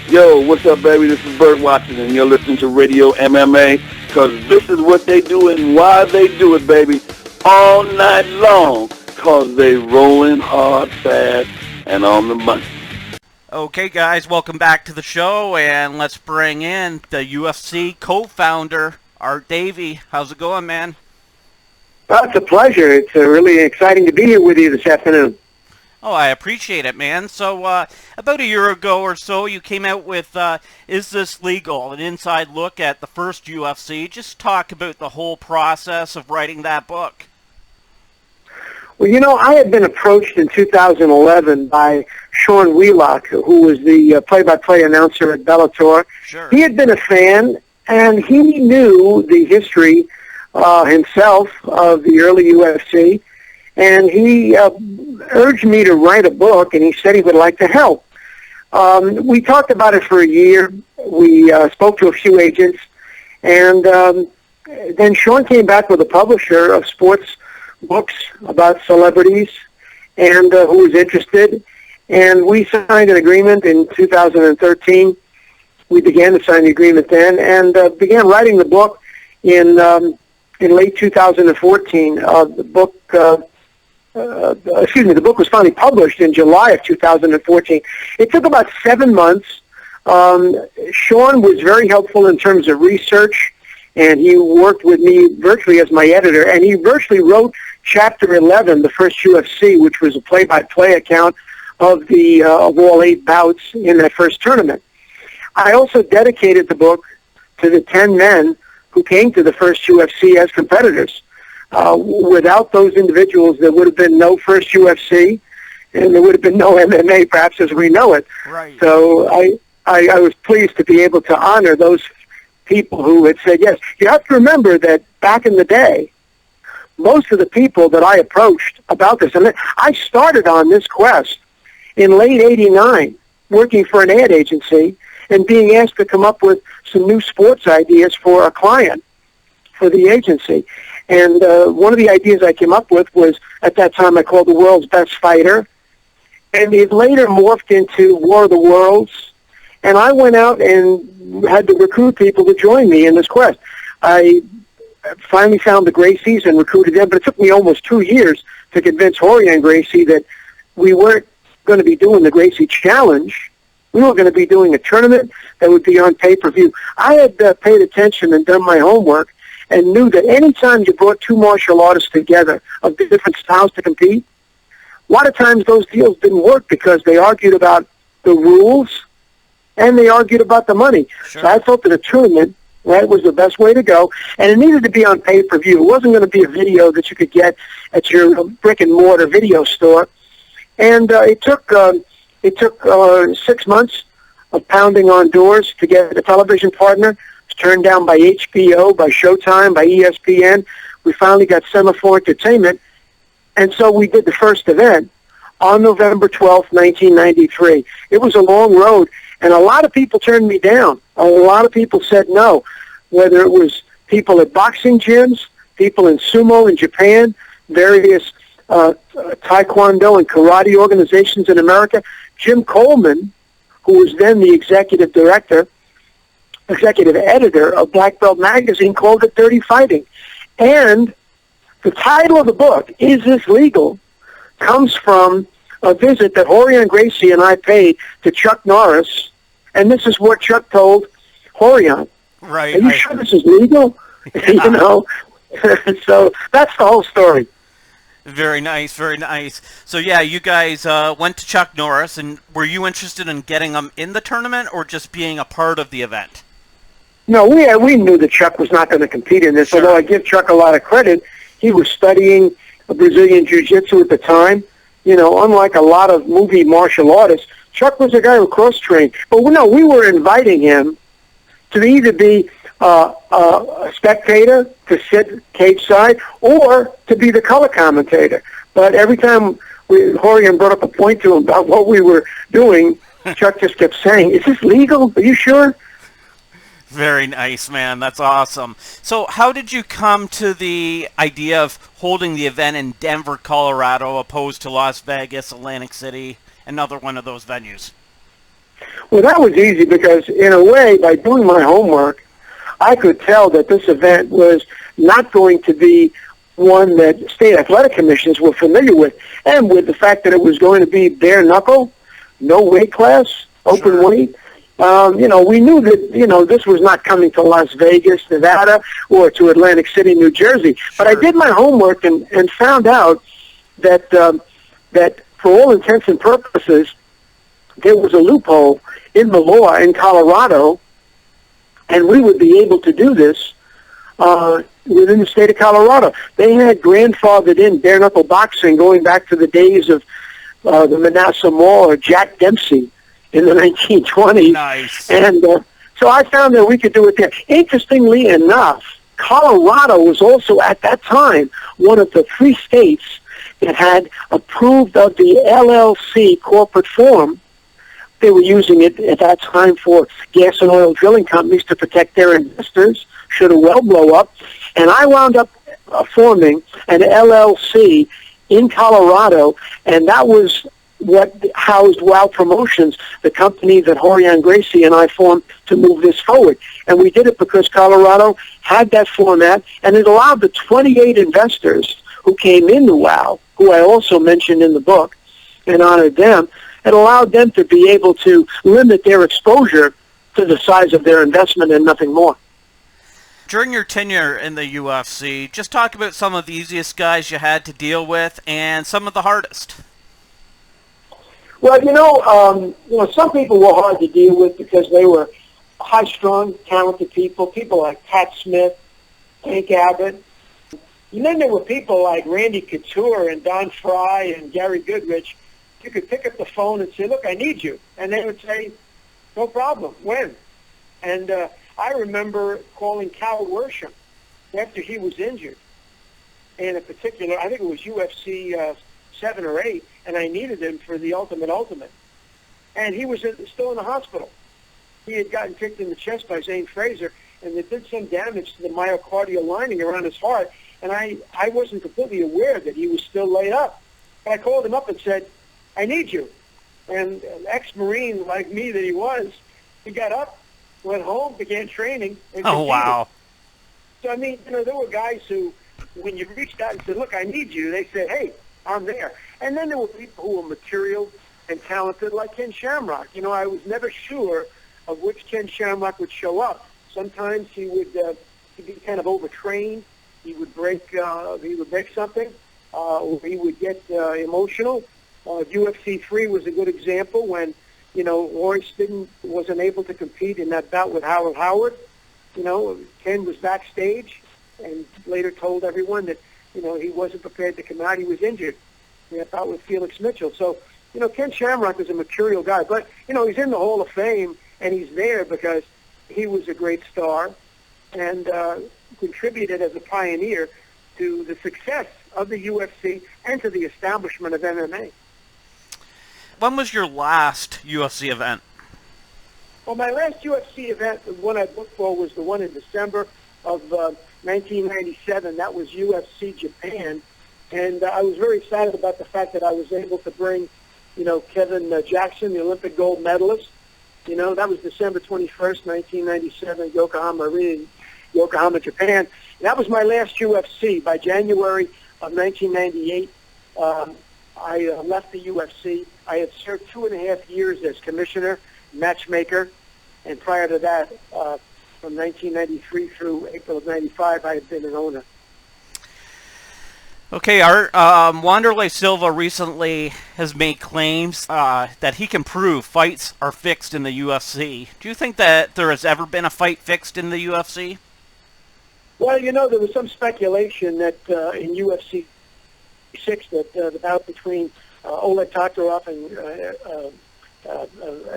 Yo, what's up, baby? This is Bert Watson, and you're listening to Radio MMA, because this is what they do and why they do it, baby, all night long, because they rolling hard, fast, and on the money. Okay, guys, welcome back to the show, and let's bring in the UFC co-founder, Davie. How's it going, man? Well, it's a pleasure. It's really exciting to be here with you this afternoon. Oh, I appreciate it, man. So, about a year ago or so, you came out with Is This Legal? An inside look at the first UFC. Just talk about the whole process of writing that book. Well, you know, I had been approached in 2011 by Sean Wheelock, who was the play-by-play announcer at Bellator. Sure. He had been a fan, and he knew the history himself of the early UFC. And he urged me to write a book, and he said he would like to help. We talked about it for a year. We spoke to a few agents, and then Sean came back with a publisher of sports books about celebrities and who was interested. And we signed an agreement in 2013. We began to sign the agreement then and began writing the book in late 2014. The book was finally published in July of 2014. It took about 7 months. Sean was very helpful in terms of research, and he worked with me virtually as my editor, and he virtually wrote Chapter 11, the first UFC, which was a play-by-play account of all 8 bouts in that first tournament. I also dedicated the book to the 10 men who came to the first UFC as competitors. Without those individuals, there would have been no first UFC, and there would have been no MMA, perhaps as we know it. Right. So I was pleased to be able to honor those people who had said yes. You have to remember that back in the day, most of the people that I approached about this, and I started on this quest in late '89, working for an ad agency and being asked to come up with some new sports ideas for a client for the agency. And one of the ideas I came up with was, at that time, I called The World's Best Fighter. And it later morphed into War of the Worlds. And I went out and had to recruit people to join me in this quest. I finally found the Gracies and recruited them, but it took me almost 2 years to convince Jorge and Gracie that we weren't going to be doing the Gracie Challenge. We were going to be doing a tournament that would be on pay-per-view. I had paid attention and done my homework and knew that any time you brought two martial artists together of different styles to compete, a lot of times those deals didn't work because they argued about the rules and they argued about the money. Sure. So I thought that a tournament, right, was the best way to go, and it needed to be on pay-per-view. It wasn't going to be a video that you could get at your brick-and-mortar video store. And it took 6 months of pounding on doors to get a television partner. Turned down by HBO, by Showtime, by ESPN. We finally got Semaphore Entertainment, and so we did the first event on November 12th, 1993. It was a long road, and a lot of people turned me down. A lot of people said no, whether it was people at boxing gyms, people in sumo in Japan, various taekwondo and karate organizations in America. Jim Coleman, who was then the executive editor of Black Belt Magazine, called it dirty fighting. And the title of the book, Is This Legal?, comes from a visit that Jorge Gracie and I paid to Chuck Norris, and this is what Chuck told Jorge. Right. Are you sure this is legal? You know? So that's the whole story. Very nice, very nice. So yeah, you guys went to Chuck Norris, and were you interested in getting him in the tournament or just being a part of the event? No, we knew that Chuck was not going to compete in this, Sure. Although I give Chuck a lot of credit. He was studying Brazilian Jiu-Jitsu at the time. You know, unlike a lot of movie martial artists, Chuck was a guy who cross-trained. But no, we were inviting him to either be a spectator, to sit cage side, or to be the color commentator. But every time Jorge brought up a point to him about what we were doing, Chuck just kept saying, "Is this legal? Are you sure?" Very nice, man. That's awesome. So how did you come to the idea of holding the event in Denver, Colorado, opposed to Las Vegas, Atlantic City, another one of those venues? Well, that was easy because, in a way, by doing my homework, I could tell that this event was not going to be one that state athletic commissions were familiar with, and with the fact that it was going to be bare knuckle, no weight class, open Sure. weight. We knew that, this was not coming to Las Vegas, Nevada, or to Atlantic City, New Jersey. But I Sure. did my homework and found out that that for all intents and purposes, there was a loophole in the law in Colorado, and we would be able to do this within the state of Colorado. They had grandfathered in bare-knuckle boxing going back to the days of the Manasseh Mall or Jack Dempsey in the 1920s. Nice. And so I found that we could do it there. Interestingly enough, Colorado was also at that time one of the 3 states that had approved of the LLC corporate form. They were using it at that time for gas and oil drilling companies to protect their investors should a well blow up. And I wound up forming an LLC in Colorado, and that was what housed WOW Promotions, the company that Horian Gracie and I formed to move this forward. And we did it because Colorado had that format, and it allowed the 28 investors who came into WOW, who I also mentioned in the book and honored them, it allowed them to be able to limit their exposure to the size of their investment and nothing more. During your tenure in the UFC, just talk about some of the easiest guys you had to deal with and some of the hardest. Well, some people were hard to deal with because they were high-strung, talented people like Pat Smith, Hank Abbott. And then there were people like Randy Couture and Don Fry and Gary Goodrich. You could pick up the phone and say, look, I need you. And they would say, no problem. When? And I remember calling Cal Worsham after he was injured. And in particular, I think it was UFC 7 or 8, and I needed him for the Ultimate. And he was still in the hospital. He had gotten kicked in the chest by Zane Fraser, and it did some damage to the myocardial lining around his heart. And I wasn't completely aware that he was still laid up. But I called him up and said, I need you. And an ex-Marine like me that he was, he got up, went home, began training. And Oh, wow. So, I mean, there were guys who, when you reached out and said, look, I need you, they said, hey, I'm there. And then there were people who were material and talented like Ken Shamrock. I was never sure of which Ken Shamrock would show up. Sometimes he would he'd be kind of overtrained. He would break something, or he would get emotional. UFC 3 was a good example when, Royce wasn't able to compete in that bout with Howard Howard. Ken was backstage and later told everyone that, he wasn't prepared to come out. He was injured in that bout with Felix Mitchell. So, Ken Shamrock is a mercurial guy. But, he's in the Hall of Fame, and he's there because he was a great star and contributed as a pioneer to the success of the UFC and to the establishment of MMA. When was your last UFC event? Well, my last UFC event, the one I booked for, was the one in December of 1997. That was UFC Japan. And I was very excited about the fact that I was able to bring, Kevin Jackson, the Olympic gold medalist. That was December 21st, 1997, Yokohama Arena, Yokohama, Japan. And that was my last UFC. By January of 1998, I left the UFC. I had served 2.5 years as commissioner, matchmaker, and prior to that, from 1993 through April of 95, I had been an owner. Okay, Art. Wanderlei Silva recently has made claims that he can prove fights are fixed in the UFC. Do you think that there has ever been a fight fixed in the UFC? Well, there was some speculation that in UFC 6 that the bout between Oleg Tatarov and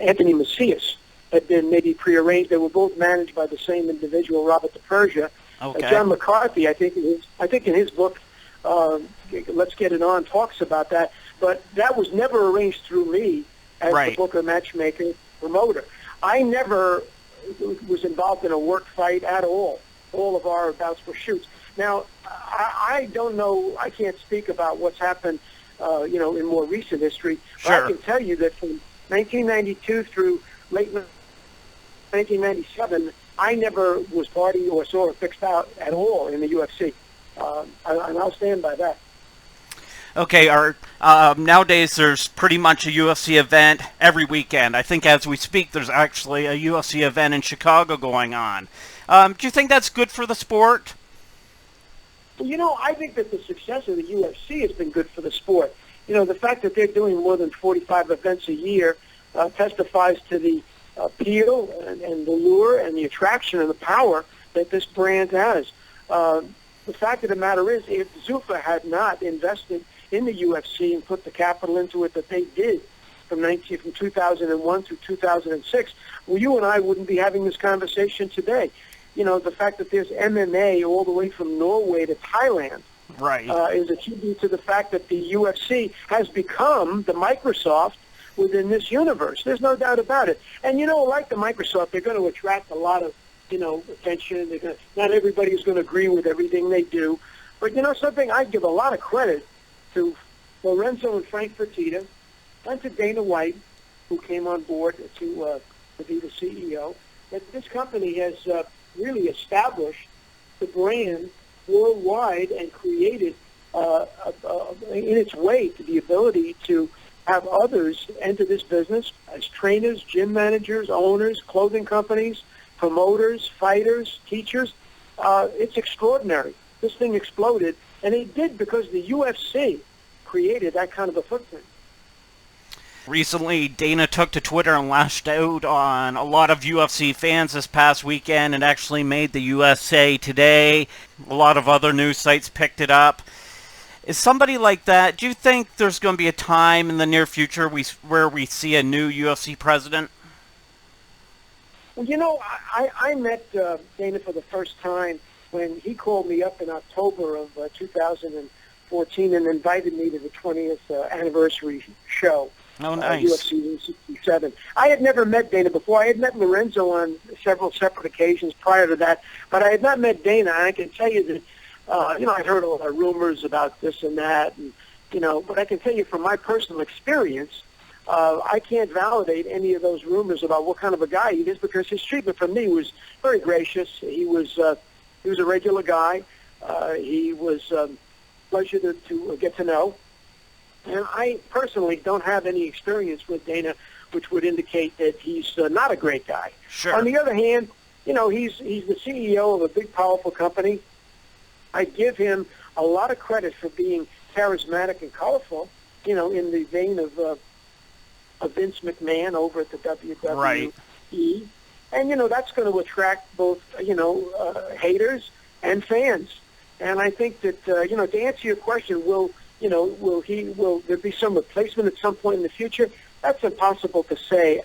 Anthony Macias had been maybe prearranged. They were both managed by the same individual, Robert DePersia. Okay. John McCarthy, I think in his book, Let's Get It On, talks about that. But that was never arranged through me as the booker, matchmaker, promoter. I never was involved in a work fight at all. All of our bouts were shoots. Now, I don't know, I can't speak about what's happened, in more recent history. Sure. But I can tell you that from 1992 through late 1997, I never was party or saw it fixed out at all in the UFC. And I'll stand by that. Okay, nowadays there's pretty much a UFC event every weekend. I think as we speak there's actually a UFC event in Chicago going on. Do you think that's good for the sport? Well, I think that the success of the UFC has been good for the sport. The fact that they're doing more than 45 events a year testifies to the appeal and the lure and the attraction and the power that this brand has. The fact of the matter is, if Zuffa had not invested in the UFC and put the capital into it that they did from 2001 through 2006, well, you and I wouldn't be having this conversation today. The fact that there's MMA all the way from Norway to Thailand right, is a tribute to the fact that the UFC has become the Microsoft within this universe. There's no doubt about it. And, like the Microsoft, they're going to attract a lot of, attention. Not everybody's going to agree with everything they do. But, something, I give a lot of credit to Lorenzo and Frank Fertitta and to Dana White, who came on board to be the CEO, that this company has really established the brand worldwide and created in its way to the ability to have others enter this business as trainers, gym managers, owners, clothing companies, promoters, fighters, teachers. It's extraordinary. This thing exploded, and it did because the UFC created that kind of a footprint. Recently, Dana took to Twitter and lashed out on a lot of UFC fans this past weekend and actually made the USA Today. A lot of other news sites picked it up. Is somebody like that, do you think there's going to be a time in the near future where we see a new UFC president? Well, I met Dana for the first time when he called me up in October of 2014 and invited me to the 20th anniversary show. Oh, nice. UFC 67. I had never met Dana before. I had met Lorenzo on several separate occasions prior to that, but I had not met Dana. And I can tell you that, I'd heard a lot of rumors about this and that, and but I can tell you from my personal experience, I can't validate any of those rumors about what kind of a guy he is because his treatment for me was very gracious. He was a regular guy. He was a pleasure to get to know. And I personally don't have any experience with Dana, which would indicate that he's not a great guy. Sure. On the other hand, he's the CEO of a big, powerful company. I give him a lot of credit for being charismatic and colorful, in the vein of Vince McMahon over at the WWE. Right. And, that's going to attract both, haters and fans. And I think that, to answer your question, will there be some replacement at some point in the future? That's impossible to say.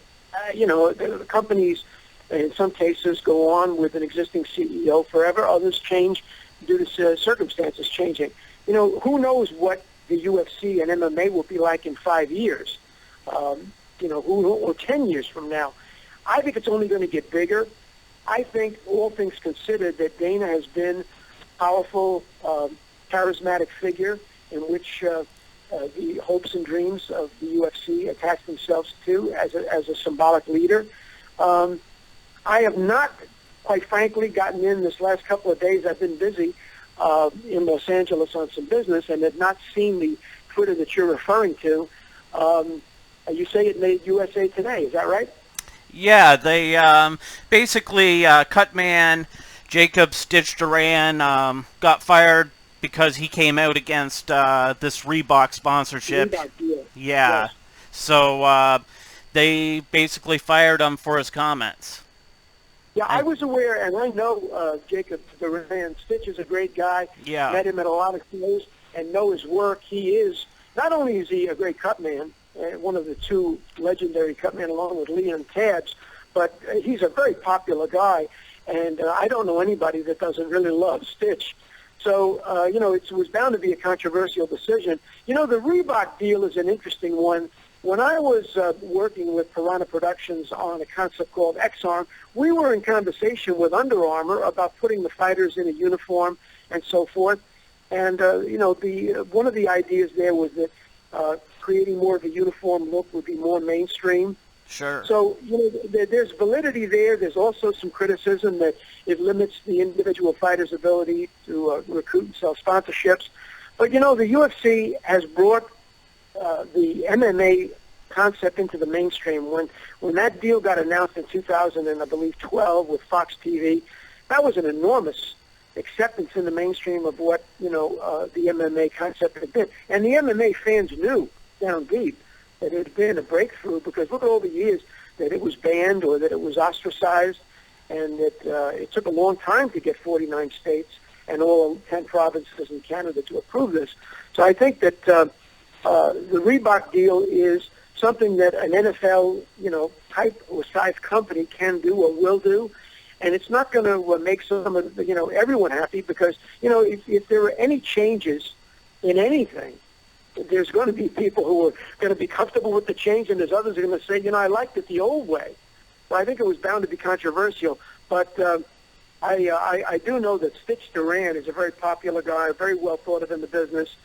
The companies, in some cases, go on with an existing CEO forever. Others change due to circumstances changing. Who knows what the UFC and MMA will be like in 5 years, or 10 years from now. I think it's only going to get bigger. I think, all things considered, that Dana has been a powerful, charismatic figure in which the hopes and dreams of the UFC attach themselves to as a symbolic leader. I have not, quite frankly, gotten in this last couple of days. I've been busy in Los Angeles on some business and have not seen the Twitter that you're referring to. You say it made USA Today, is that right? Yeah, they basically Cutman, Jacob Stitch Duran got fired because he came out against this Reebok sponsorship. Reebok deal. Yeah. Yes. So they basically fired him for his comments. Yeah, I was aware, and I know Jacob Duran. Stitch is a great guy. Yeah. Met him at a lot of shows and know his work. He is, not only is he a great cutman, one of the two legendary cutmen along with Leon Tabs, but he's a very popular guy, and I don't know anybody that doesn't really love Stitch. So, it was bound to be a controversial decision. The Reebok deal is an interesting one. When I was working with Piranha Productions on a concept called X-Arm, we were in conversation with Under Armour about putting the fighters in a uniform and so forth. And, one of the ideas there was that creating more of a uniform look would be more mainstream. Sure. So, there's validity there. There's also some criticism that it limits the individual fighter's ability to recruit and sell sponsorships. But, the UFC has brought the MMA concept into the mainstream. When that deal got announced in 2012 with Fox TV, that was an enormous acceptance in the mainstream of what, the MMA concept had been. And the MMA fans knew down deep that it had been a breakthrough, because look at all the years that it was banned or that it was ostracized, and that it took a long time to get 49 states and all 10 provinces in Canada to approve this. So I think that the Reebok deal is something that an NFL, type or size company can do or will do. And it's not going to make some of everyone happy, because, if there are any changes in anything, there's going to be people who are going to be comfortable with the change, and there's others who are going to say, I liked it the old way. Well, I think it was bound to be controversial. But I do know that Stitch Duran is a very popular guy, very well thought of in the business.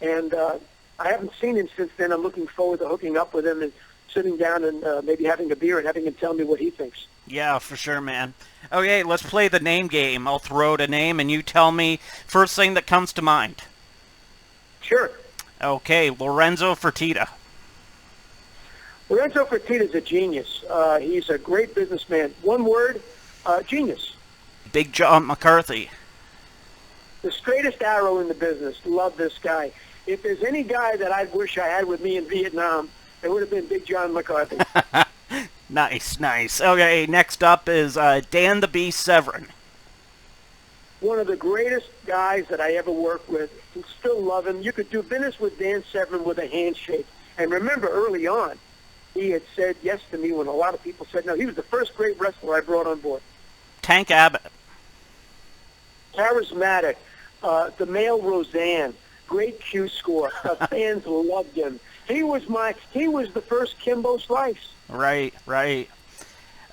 And I haven't seen him since then. I'm looking forward to hooking up with him and sitting down and maybe having a beer and having him tell me what he thinks. Yeah, for sure, man. Okay, let's play the name game. I'll throw out a name, and you tell me first thing that comes to mind. Sure. Okay, Lorenzo Fertitta. Lorenzo Fertitta is a genius. He's a great businessman. One word, genius. Big John McCarthy. The straightest arrow in the business. Love this guy. If there's any guy that I wish I had with me in Vietnam, it would have been Big John McCarthy. Nice. Okay, next up is Dan the Beast Severin. One of the greatest guys that I ever worked with. Still love him. You could do business with Dan Severin with a handshake. And remember, early on, he had said yes to me when a lot of people said no. He was the first great wrestler I brought on board. Tank Abbott. Charismatic. The male Roseanne. Great Q score. The fans loved him. He was the first Kimbo Slice. Right.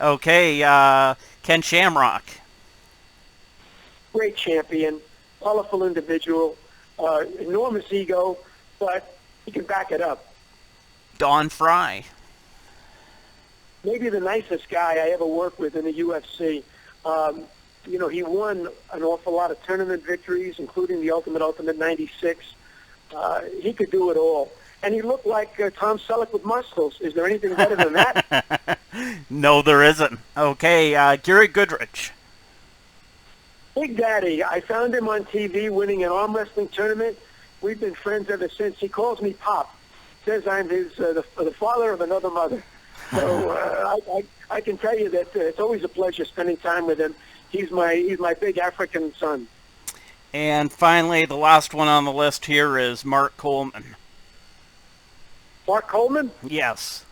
Okay, Ken Shamrock. Great champion, colorful individual, enormous ego, but he can back it up. Don Fry. Maybe the nicest guy I ever worked with in the UFC. He won an awful lot of tournament victories, including the Ultimate 96. He could do it all. And he looked like Tom Selleck with muscles. Is there anything better than that? No, there isn't. Okay, Gary Goodrich. Big Daddy. I found him on TV winning an arm wrestling tournament. We've been friends ever since. He calls me Pop. Says I'm his the father of another mother. So I can tell you that it's always a pleasure spending time with him. He's my big African son. And finally, the last one on the list here is Mark Coleman. Mark Coleman? Yes.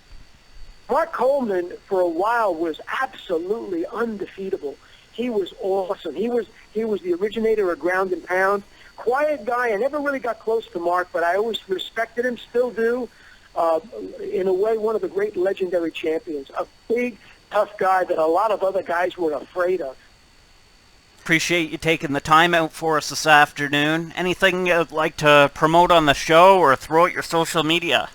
Mark Coleman, for a while, was absolutely undefeatable. He was awesome. He was the originator of ground and pound. Quiet guy. I never really got close to Mark, but I always respected him, still do. In a way, one of the great legendary champions. A big, tough guy that a lot of other guys were afraid of. Appreciate you taking the time out for us this afternoon. Anything you'd like to promote on the show or throw out your social media?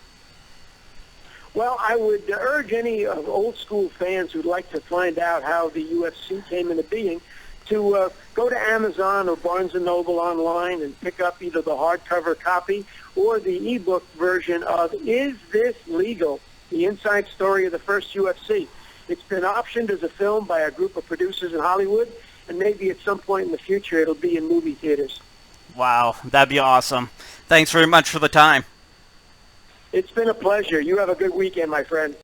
Well, I would urge any old school fans who'd like to find out how the UFC came into being to go to Amazon or Barnes & Noble online and pick up either the hardcover copy or the ebook version of Is This Legal? The Inside Story of the First UFC. It's been optioned as a film by a group of producers in Hollywood, and maybe at some point in the future it'll be in movie theaters. Wow, that'd be awesome. Thanks very much for the time. It's been a pleasure. You have a good weekend, my friend.